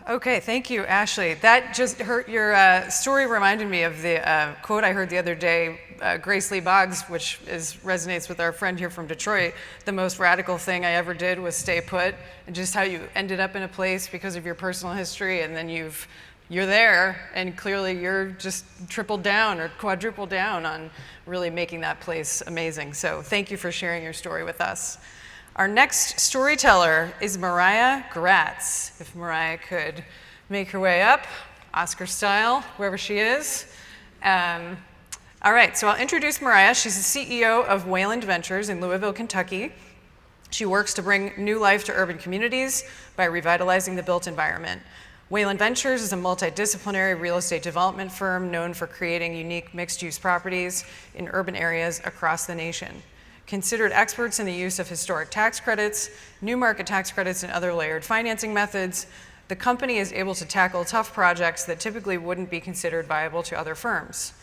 Okay, thank you, Ashley. That just your story reminded me of the quote I heard the other day, Grace Lee Boggs, which resonates with our friend here from Detroit. The most radical thing I ever did was stay put, and just how you ended up in a place because of your personal history, and then you're there, and clearly you're just tripled down or quadrupled down on really making that place amazing. So thank you for sharing your story with us. Our next storyteller is Mariah Gratz. If Mariah could make her way up, Oscar style, wherever she is. All right, so I'll introduce Mariah. She's the CEO of Wayland Ventures in Louisville, Kentucky. She works to bring new life to urban communities by revitalizing the built environment. Wayland Ventures is a multidisciplinary real estate development firm known for creating unique mixed-use properties in urban areas across the nation. Considered experts in the use of historic tax credits, new market tax credits, and other layered financing methods, the company is able to tackle tough projects that typically wouldn't be considered viable to other firms.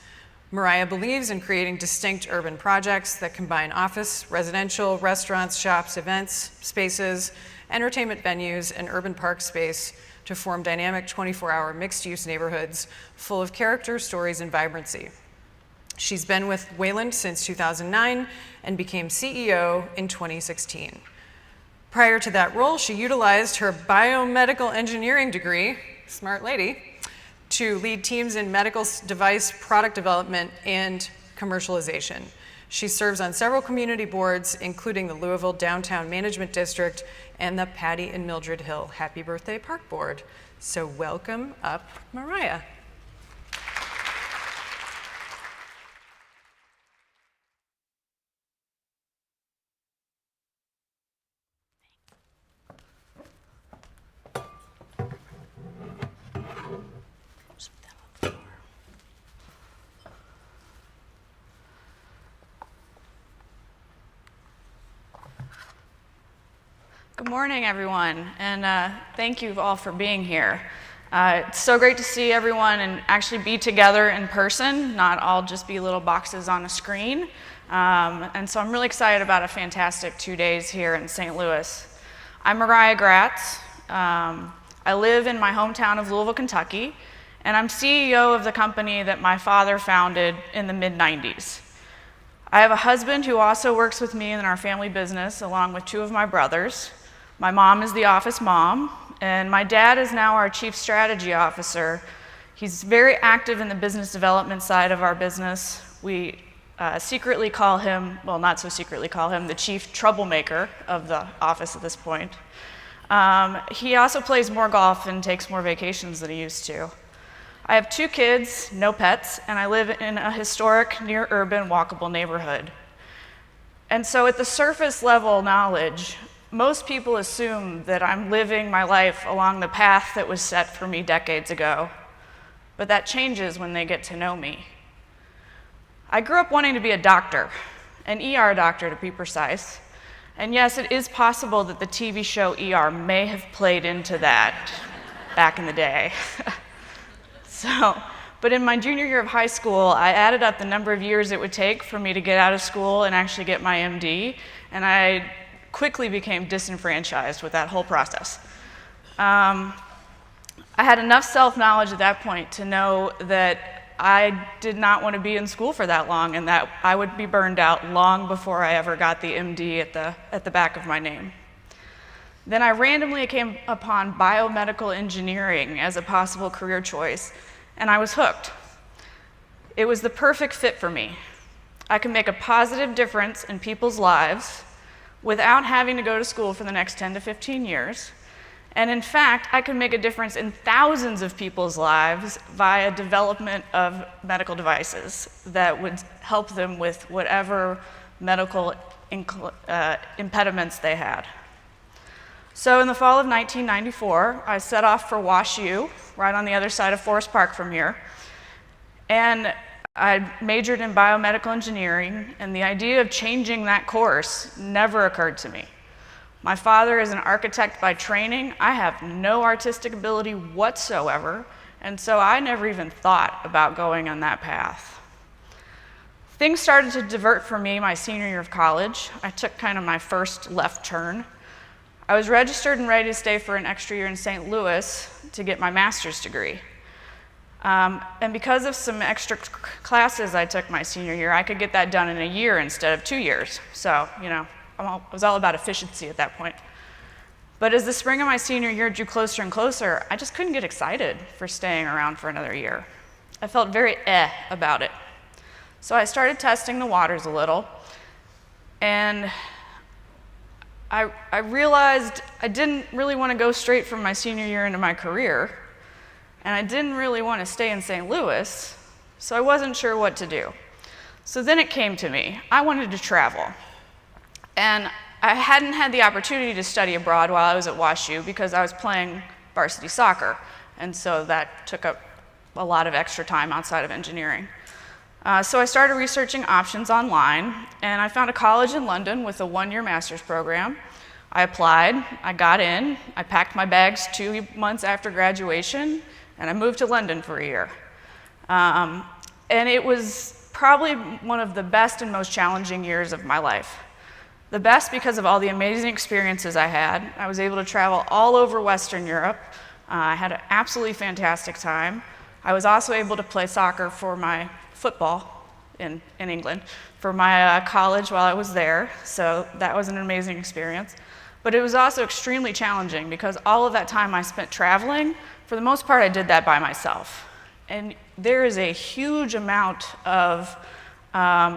Mariah believes in creating distinct urban projects that combine office, residential, restaurants, shops, events, spaces, entertainment venues, and urban park space to form dynamic 24-hour mixed-use neighborhoods full of character, stories, and vibrancy. She's been with Wayland since 2009 and became CEO in 2016. Prior to that role, she utilized her biomedical engineering degree, smart lady, to lead teams in medical device product development and commercialization. She serves on several community boards, including the Louisville Downtown Management District and the Patty and Mildred Hill Happy Birthday Park Board. So welcome up, Mariah. Good morning, everyone, and thank you all for being here. It's so great to see everyone and actually be together in person, not all just be little boxes on a screen. And so I'm really excited about a fantastic 2 days here in St. Louis. I'm Mariah Gratz. I live in my hometown of Louisville, Kentucky, and I'm CEO of the company that my father founded in the mid-90s. I have a husband who also works with me in our family business, along with two of my brothers. My mom is the office mom, and my dad is now our chief strategy officer. He's very active in the business development side of our business. We secretly call him, well, not so secretly call him, the chief troublemaker of the office at this point. He also plays more golf and takes more vacations than he used to. I have 2 kids, no pets, and I live in a historic, near-urban, walkable neighborhood. And so at the surface level knowledge, most people assume that I'm living my life along the path that was set for me decades ago, but that changes when they get to know me. I grew up wanting to be a doctor, an ER doctor to be precise, and yes, it is possible that the TV show ER may have played into that back in the day. But in my junior year of high school, I added up the number of years it would take for me to get out of school and actually get my MD, and I quickly became disenfranchised with that whole process. I had enough self-knowledge at that point to know that I did not want to be in school for that long and that I would be burned out long before I ever got the MD at the back of my name. Then I randomly came upon biomedical engineering as a possible career choice, and I was hooked. It was the perfect fit for me. I could make a positive difference in people's lives without having to go to school for the next 10 to 15 years. And in fact, I could make a difference in thousands of people's lives via development of medical devices that would help them with whatever medical impediments they had. So in the fall of 1994, I set off for WashU, right on the other side of Forest Park from here. And I majored in biomedical engineering, and the idea of changing that course never occurred to me. My father is an architect by training. I have no artistic ability whatsoever, and so I never even thought about going on that path. Things started to divert for me my senior year of college. I took kind of my first left turn. I was registered and ready to stay for an extra year in St. Louis to get my master's degree. And because of some extra classes I took my senior year, I could get that done in a year instead of 2 years. So, I was all about efficiency at that point. But as the spring of my senior year drew closer and closer, I just couldn't get excited for staying around for another year. I felt very about it. So I started testing the waters a little, and I realized I didn't really want to go straight from my senior year into my career, and I didn't really want to stay in St. Louis, so I wasn't sure what to do. So then it came to me. I wanted to travel. And I hadn't had the opportunity to study abroad while I was at WashU because I was playing varsity soccer, and so that took up a lot of extra time outside of engineering. So I started researching options online, and I found a college in London with a 1-year master's program. I applied, I got in, I packed my bags 2 months after graduation, and I moved to London for a year. And it was probably one of the best and most challenging years of my life. The best because of all the amazing experiences I had. I was able to travel all over Western Europe. I had an absolutely fantastic time. I was also able to play soccer for my football in England for my college while I was there, so that was an amazing experience. But it was also extremely challenging because all of that time I spent traveling, for the most part I did that by myself. And there is a huge amount of,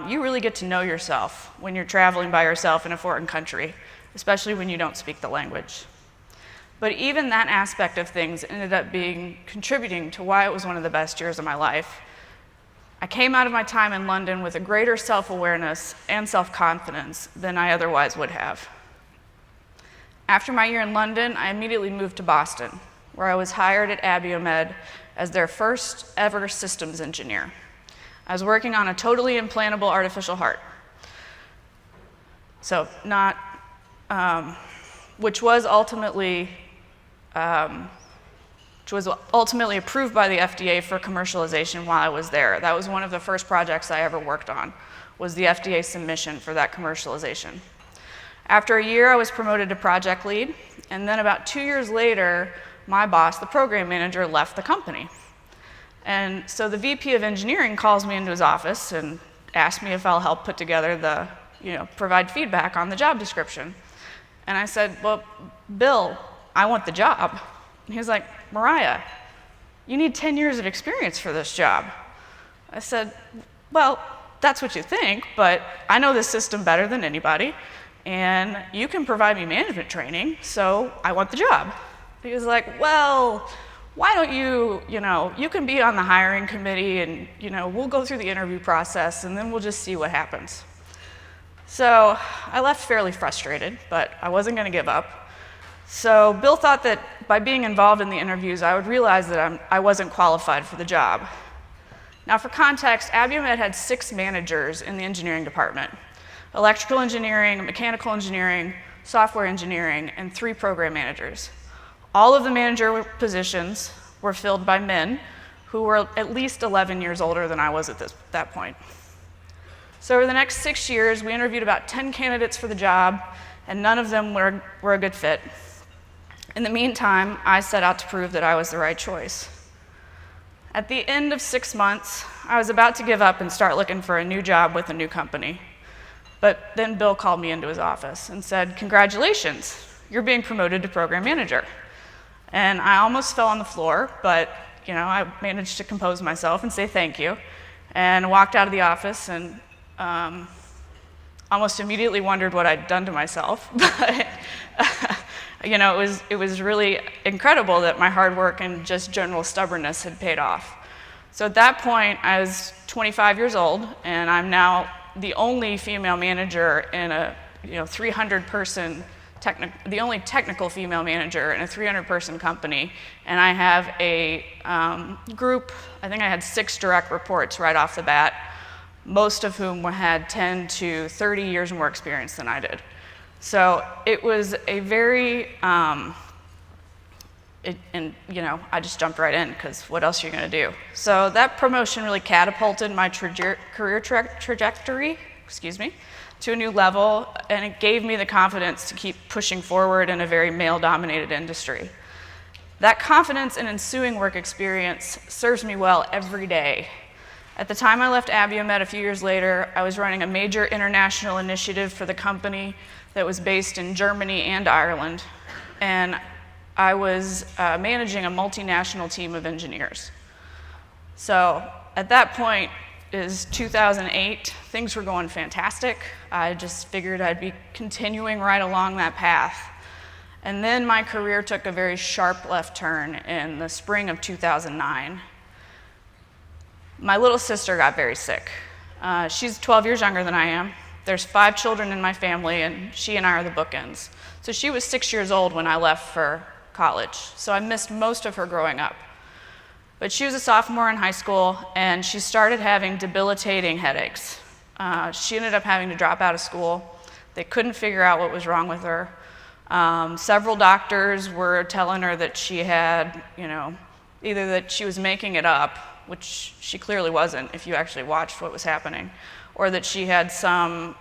you really get to know yourself when you're traveling by yourself in a foreign country, especially when you don't speak the language. But even that aspect of things ended up contributing to why it was one of the best years of my life. I came out of my time in London with a greater self-awareness and self-confidence than I otherwise would have. After my year in London, I immediately moved to Boston, where I was hired at Abiomed as their first ever systems engineer. I was working on a totally implantable artificial heart. So which was ultimately approved by the FDA for commercialization while I was there. That was one of the first projects I ever worked on, was the FDA submission for that commercialization. After a year, I was promoted to project lead, and then about 2 years later, my boss, the program manager, left the company. And so the VP of engineering calls me into his office and asks me if I'll help put together provide feedback on the job description. And I said, well, Bill, I want the job. And he's like, Mariah, you need 10 years of experience for this job. I said, well, that's what you think, but I know this system better than anybody, and you can provide me management training, so I want the job. He was like, well, why don't you can be on the hiring committee, and we'll go through the interview process, and then we'll just see what happens. So I left fairly frustrated, but I wasn't going to give up. So Bill thought that by being involved in the interviews, I would realize that I wasn't qualified for the job. Now for context, Abiomed had 6 managers in the engineering department: electrical engineering, mechanical engineering, software engineering, and 3 program managers. All of the manager positions were filled by men who were at least 11 years older than I was at that point. So over the next 6 years, we interviewed about 10 candidates for the job, and none of them were a good fit. In the meantime, I set out to prove that I was the right choice. At the end of 6 months, I was about to give up and start looking for a new job with a new company. But then Bill called me into his office and said, congratulations, you're being promoted to program manager. And I almost fell on the floor, but I managed to compose myself and say thank you, and walked out of the office and almost immediately wondered what I'd done to myself. But it was really incredible that my hard work and just general stubbornness had paid off. So at that point, I was 25 years old, and I'm now the only female manager in a 300-person, the only technical female manager in a 300-person company, and I have a group. I think I had 6 direct reports right off the bat, most of whom had 10 to 30 years more experience than I did. So it was a very, I just jumped right in, because what else are you going to do? So that promotion really catapulted my career trajectory, to a new level, and it gave me the confidence to keep pushing forward in a very male-dominated industry. That confidence and ensuing work experience serves me well every day. At the time I left Abiomed a few years later, I was running a major international initiative for the company that was based in Germany and Ireland, and I was managing a multinational team of engineers. So at that point is 2008, things were going fantastic. I just figured I'd be continuing right along that path. And then my career took a very sharp left turn in the spring of 2009. My little sister got very sick. She's 12 years younger than I am. There's 5 children in my family, and she and I are the bookends. So she was 6 years old when I left for college, so I missed most of her growing up. But she was a sophomore in high school, and she started having debilitating headaches. She ended up having to drop out of school. They couldn't figure out what was wrong with her. Several doctors were telling her that she had, either that she was making it up, which she clearly wasn't if you actually watched what was happening, or that she had some,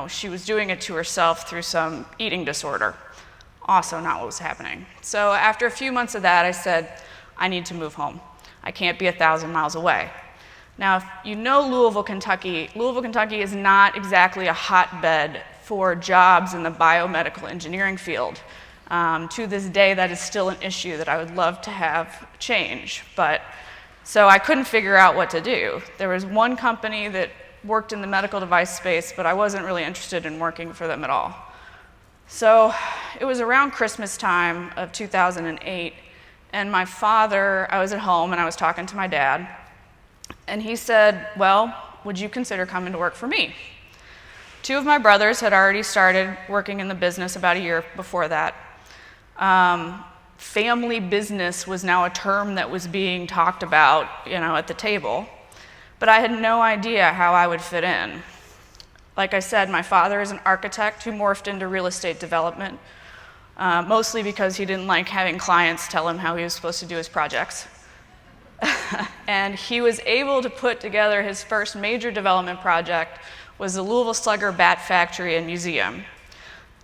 she was doing it to herself through some eating disorder. Also not what was happening. So after a few months of that, I said, I need to move home. I can't be 1,000 miles away. Now, if you know Louisville, Kentucky is not exactly a hotbed for jobs in the biomedical engineering field. To this day, that is still an issue that I would love to have change. So I couldn't figure out what to do. There was one company that worked in the medical device space, but I wasn't really interested in working for them at all. So it was around Christmas time of 2008, and my father, I was at home and I was talking to my dad, and he said, well, would you consider coming to work for me? 2 of my brothers had already started working in the business about a year before that. Family business was now a term that was being talked about, at the table, but I had no idea how I would fit in. Like I said, my father is an architect who morphed into real estate development, mostly because he didn't like having clients tell him how he was supposed to do his projects. And he was able to put together his first major development project was the Louisville Slugger Bat Factory and Museum.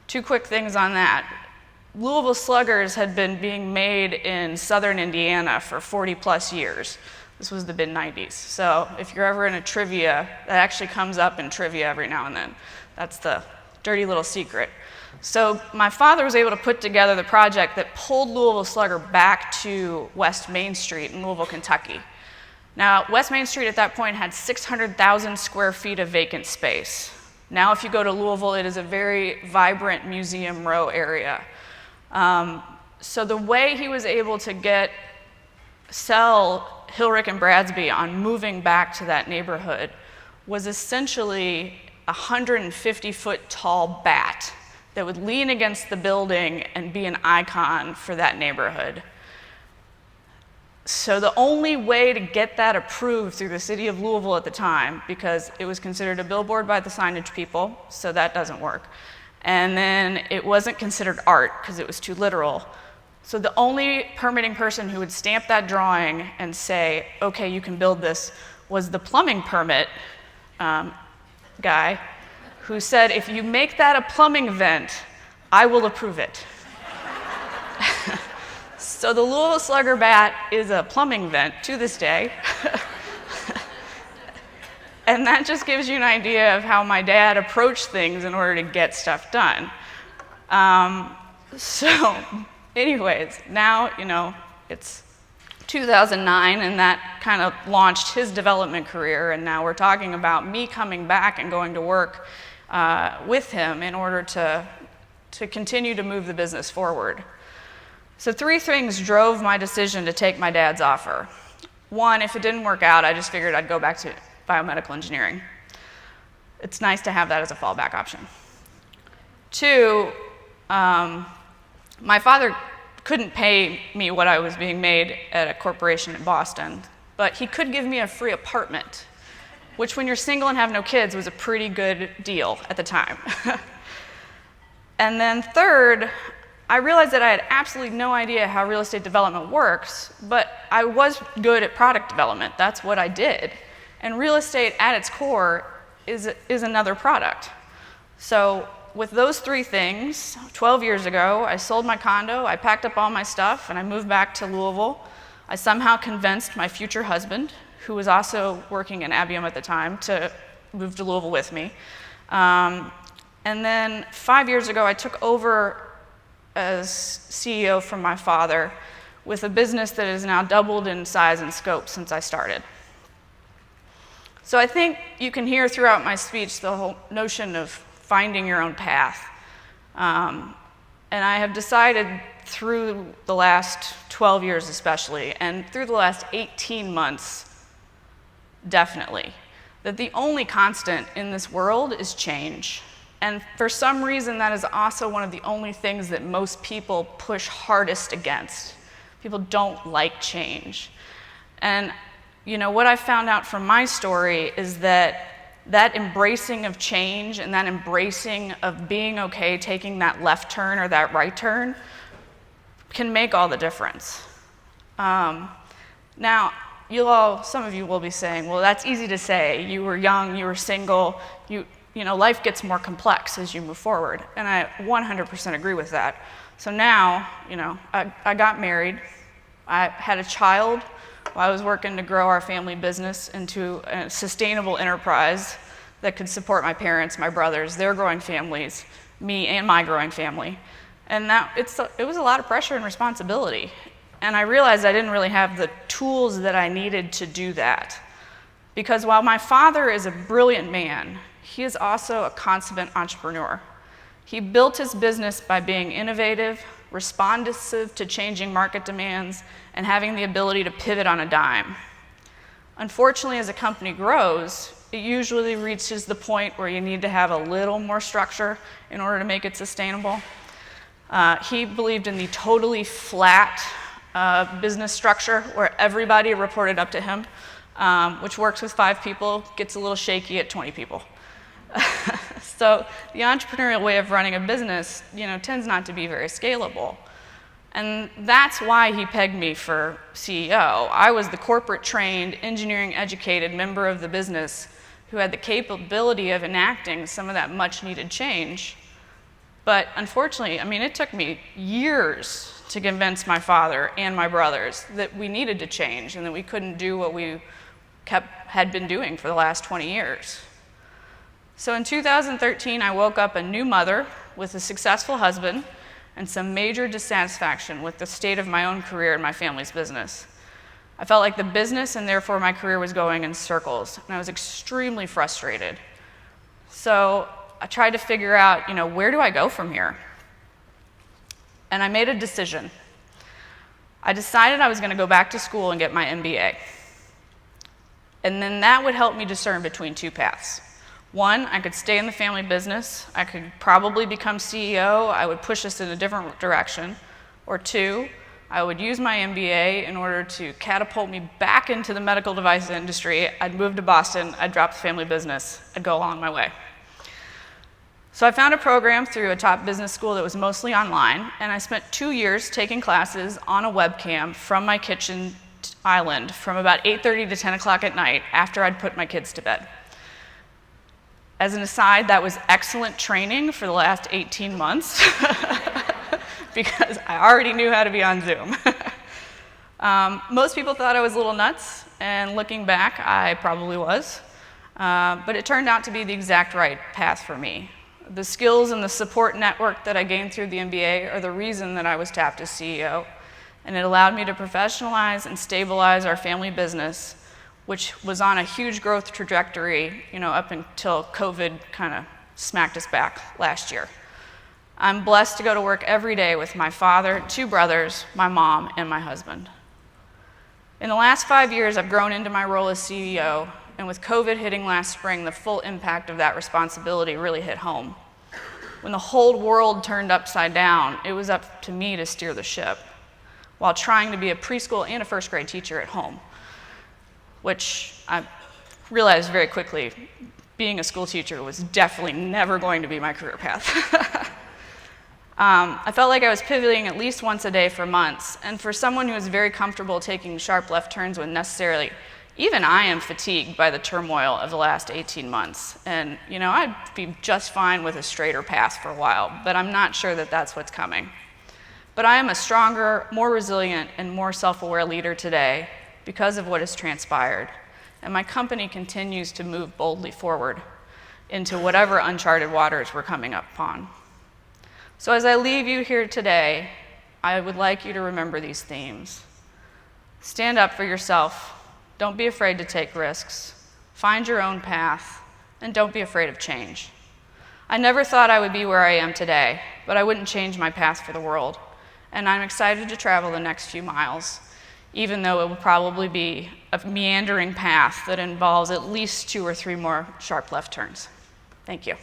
2 quick things on that. Louisville Sluggers had been being made in southern Indiana for 40 plus years. This was the mid-90s. So if you're ever in a trivia, that actually comes up in trivia every now and then. That's the dirty little secret. So my father was able to put together the project that pulled Louisville Slugger back to West Main Street in Louisville, Kentucky. Now, West Main Street at that point had 600,000 square feet of vacant space. Now, if you go to Louisville, it is a very vibrant Museum Row area. So the way he was able to sell Hilrick and Bradsby on moving back to that neighborhood was essentially a 150-foot tall bat that would lean against the building and be an icon for that neighborhood. So the only way to get that approved through the city of Louisville at the time, because it was considered a billboard by the signage people, so that doesn't work. And then it wasn't considered art because it was too literal. So the only permitting person who would stamp that drawing and say, okay, you can build this, was the plumbing permit guy who said, if you make that a plumbing vent, I will approve it. So the Louisville Slugger Bat is a plumbing vent to this day. And that just gives you an idea of how my dad approached things in order to get stuff done. So anyways, now, it's 2009, and that kind of launched his development career, and now we're talking about me coming back and going to work with him in order to continue to move the business forward. So 3 things drove my decision to take my dad's offer. 1, if it didn't work out, I just figured I'd go back to biomedical engineering. It's nice to have that as a fallback option. 2, my father couldn't pay me what I was being made at a corporation in Boston, but he could give me a free apartment, which when you're single and have no kids was a pretty good deal at the time. And then 3rd, I realized that I had absolutely no idea how real estate development works, but I was good at product development. That's what I did. And real estate at its core is another product. So with those three things, 12 years ago, I sold my condo, I packed up all my stuff, and I moved back to Louisville. I somehow convinced my future husband, who was also working in Abium at the time, to move to Louisville with me. And then 5 years ago, I took over as CEO from my father with a business that has now doubled in size and scope since I started. So I think you can hear throughout my speech the whole notion of finding your own path. And I have decided through the last 12 years especially, and through the last 18 months definitely, that the only constant in this world is change. And for some reason, that is also one of the only things that most people push hardest against. People don't like change. And you know, what I found out from my story is that embracing of change and that embracing of being okay taking that left turn or that right turn can make all the difference. Now, some of you will be saying, well, that's easy to say. You were young, you were single, you know, life gets more complex as you move forward. And I 100% agree with that. So now, you know, I got married, I had a child while I was working to grow our family business into a sustainable enterprise that could support my parents, my brothers, their growing families, me and my growing family. And it was a lot of pressure and responsibility. And I realized I didn't really have the tools that I needed to do that. Because while my father is a brilliant man, he is also a consummate entrepreneur. He built his business by being innovative, responsive to changing market demands, and having the ability to pivot on a dime. Unfortunately, as a company grows, it usually reaches the point where you need to have a little more structure in order to make it sustainable. He believed in the totally flat business structure where everybody reported up to him, which works with 5 people, gets a little shaky at 20 people. So the entrepreneurial way of running a business, you know, tends not to be very scalable. And that's why he pegged me for CEO. I was the corporate-trained, engineering-educated member of the business who had the capability of enacting some of that much-needed change. But unfortunately, I mean, it took me years to convince my father and my brothers that we needed to change and that we couldn't do what we had been doing for the last 20 years. So in 2013, I woke up a new mother with a successful husband and some major dissatisfaction with the state of my own career and my family's business. I felt like the business and therefore my career was going in circles, and I was extremely frustrated. So I tried to figure out, you know, where do I go from here? And I made a decision. I decided I was going to go back to school and get my MBA. And then that would help me discern between 2 paths. One, I could stay in the family business. I could probably become CEO. I would push us in a different direction. Or 2, I would use my MBA in order to catapult me back into the medical device industry. I'd move to Boston. I'd drop the family business. I'd go along my way. So I found a program through a top business school that was mostly online, and I spent 2 years taking classes on a webcam from my kitchen island from about 8:30 to 10 o'clock at night after I'd put my kids to bed. As an aside, that was excellent training for the last 18 months because I already knew how to be on Zoom. Most people thought I was a little nuts, and looking back, I probably was. But it turned out to be the exact right path for me. The skills and the support network that I gained through the MBA are the reason that I was tapped as CEO, and it allowed me to professionalize and stabilize our family business, which was on a huge growth trajectory, you know, up until COVID kind of smacked us back last year. I'm blessed to go to work every day with my father, 2 brothers, my mom, and my husband. In the last 5 years, I've grown into my role as CEO, and with COVID hitting last spring, the full impact of that responsibility really hit home. When the whole world turned upside down, it was up to me to steer the ship, while trying to be a preschool and a 1st grade teacher at home, which I realized very quickly, being a school teacher was definitely never going to be my career path. I felt like I was pivoting at least once a day for months, and for someone who was very comfortable taking sharp left turns when necessary, Even I am fatigued by the turmoil of the last 18 months. And, I'd be just fine with a straighter path for a while, but I'm not sure that that's what's coming. But I am a stronger, more resilient, and more self-aware leader today because of what has transpired. And my company continues to move boldly forward into whatever uncharted waters we're coming up upon. So as I leave you here today, I would like you to remember these themes. Stand up for yourself. Don't be afraid to take risks. Find your own path, and don't be afraid of change. I never thought I would be where I am today, but I wouldn't change my path for the world. And I'm excited to travel the next few miles, even though it will probably be a meandering path that involves at least 2 or 3 more sharp left turns. Thank you.